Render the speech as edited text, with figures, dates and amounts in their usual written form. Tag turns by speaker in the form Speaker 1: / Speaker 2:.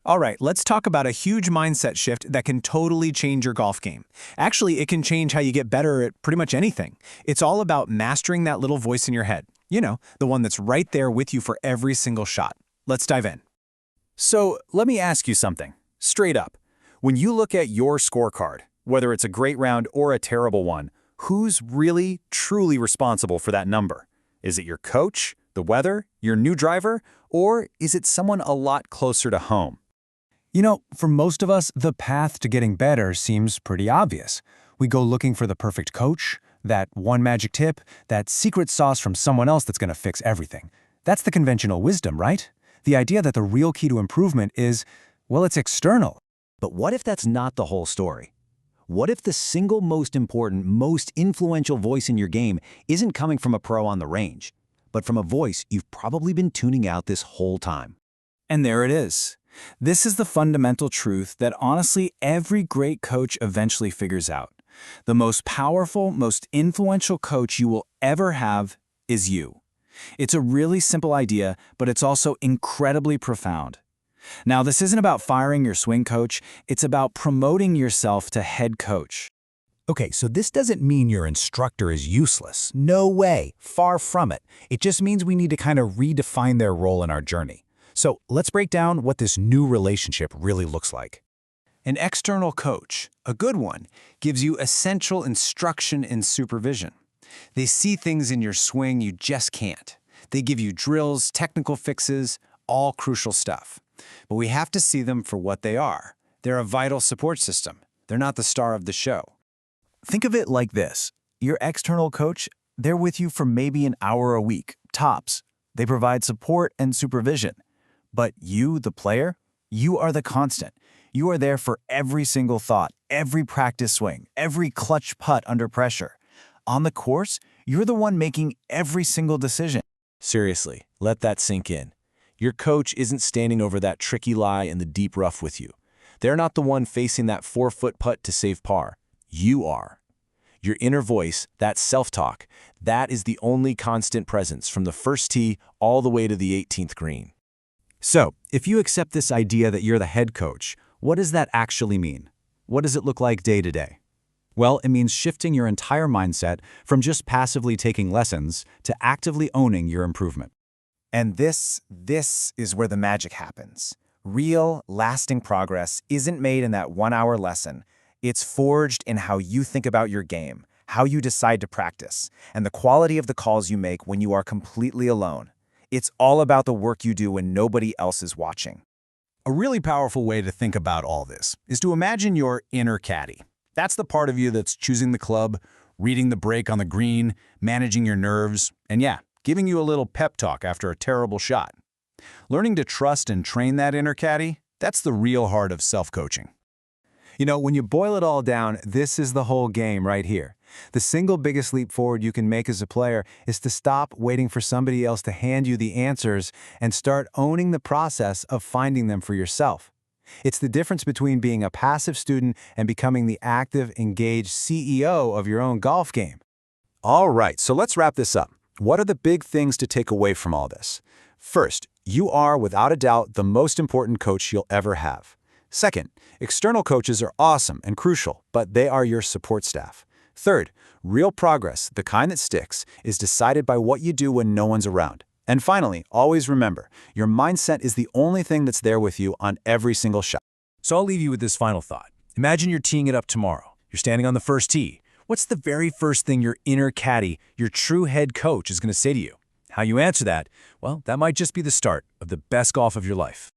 Speaker 1: All right, let's talk about a huge mindset shift that can totally change your golf game. Actually, it can change how you get better at pretty much anything. It's all about mastering that little voice in your head. You know, the one that's right there with you for every single shot. Let's dive in.
Speaker 2: So let me ask you something, straight up. When you look at your scorecard, whether it's a great round or a terrible one, who's really, truly responsible for that number? Is it your coach, the weather, your new driver, or is it someone a lot closer to home?
Speaker 3: You know, for most of us, the path to getting better seems pretty obvious. We go looking for the perfect coach, that one magic tip, that secret sauce from someone else that's going to fix everything. That's the conventional wisdom, right? The idea that the real key to improvement is, well, it's external.
Speaker 4: But what if that's not the whole story? What if the single most important, most influential voice in your game isn't coming from a pro on the range, but from a voice you've probably been tuning out this whole time?
Speaker 2: And there it is. This is the fundamental truth that honestly every great coach eventually figures out. The most powerful, most influential coach you will ever have is you. It's a really simple idea, but it's also incredibly profound. Now, this isn't about firing your swing coach, it's about promoting yourself to head coach.
Speaker 5: Okay, so this doesn't mean your instructor is useless. No way, far from it. It just means we need to kind of redefine their role in our journey. So let's break down what this new relationship really looks like.
Speaker 1: An external coach, a good one, gives you essential instruction and supervision. They see things in your swing you just can't. They give you drills, technical fixes, all crucial stuff. But we have to see them for what they are. They're a vital support system. They're not the star of the show.
Speaker 3: Think of it like this. Your external coach, they're with you for maybe an hour a week, tops. They provide support and supervision. But you, the player, you are the constant. You are there for every single thought, every practice swing, every clutch putt under pressure. On the course, you're the one making every single decision.
Speaker 6: Seriously, let that sink in. Your coach isn't standing over that tricky lie in the deep rough with you. They're not the one facing that 4-foot putt to save par. You are. Your inner voice, that self-talk, that is the only constant presence from the first tee all the way to the 18th green.
Speaker 3: So, if you accept this idea that you're the head coach, what does that actually mean? What does it look like day to day? Well, it means shifting your entire mindset from just passively taking lessons to actively owning your improvement.
Speaker 7: And this is where the magic happens. Real, lasting progress isn't made in that 1-hour lesson. It's forged in how you think about your game, how you decide to practice, and the quality of the calls you make when you are completely alone. It's all about the work you do when nobody else is watching.
Speaker 1: A really powerful way to think about all this is to imagine your inner caddy. That's the part of you that's choosing the club, reading the break on the green, managing your nerves, and yeah, giving you a little pep talk after a terrible shot. Learning to trust and train that inner caddy, that's the real heart of self-coaching.
Speaker 3: You know, when you boil it all down, this is the whole game right here. The single biggest leap forward you can make as a player is to stop waiting for somebody else to hand you the answers and start owning the process of finding them for yourself. It's the difference between being a passive student and becoming the active, engaged CEO of your own golf game.
Speaker 2: All right, so let's wrap this up. What are the big things to take away from all this? First, you are, without a doubt, the most important coach you'll ever have. Second, external coaches are awesome and crucial, but they are your support staff. Third, real progress, the kind that sticks, is decided by what you do when no one's around. And finally, always remember, your mindset is the only thing that's there with you on every single shot.
Speaker 6: So I'll leave you with this final thought. Imagine you're teeing it up tomorrow. You're standing on the first tee. What's the very first thing your inner caddy, your true head coach, is going to say to you? How you answer that, well, that might just be the start of the best golf of your life.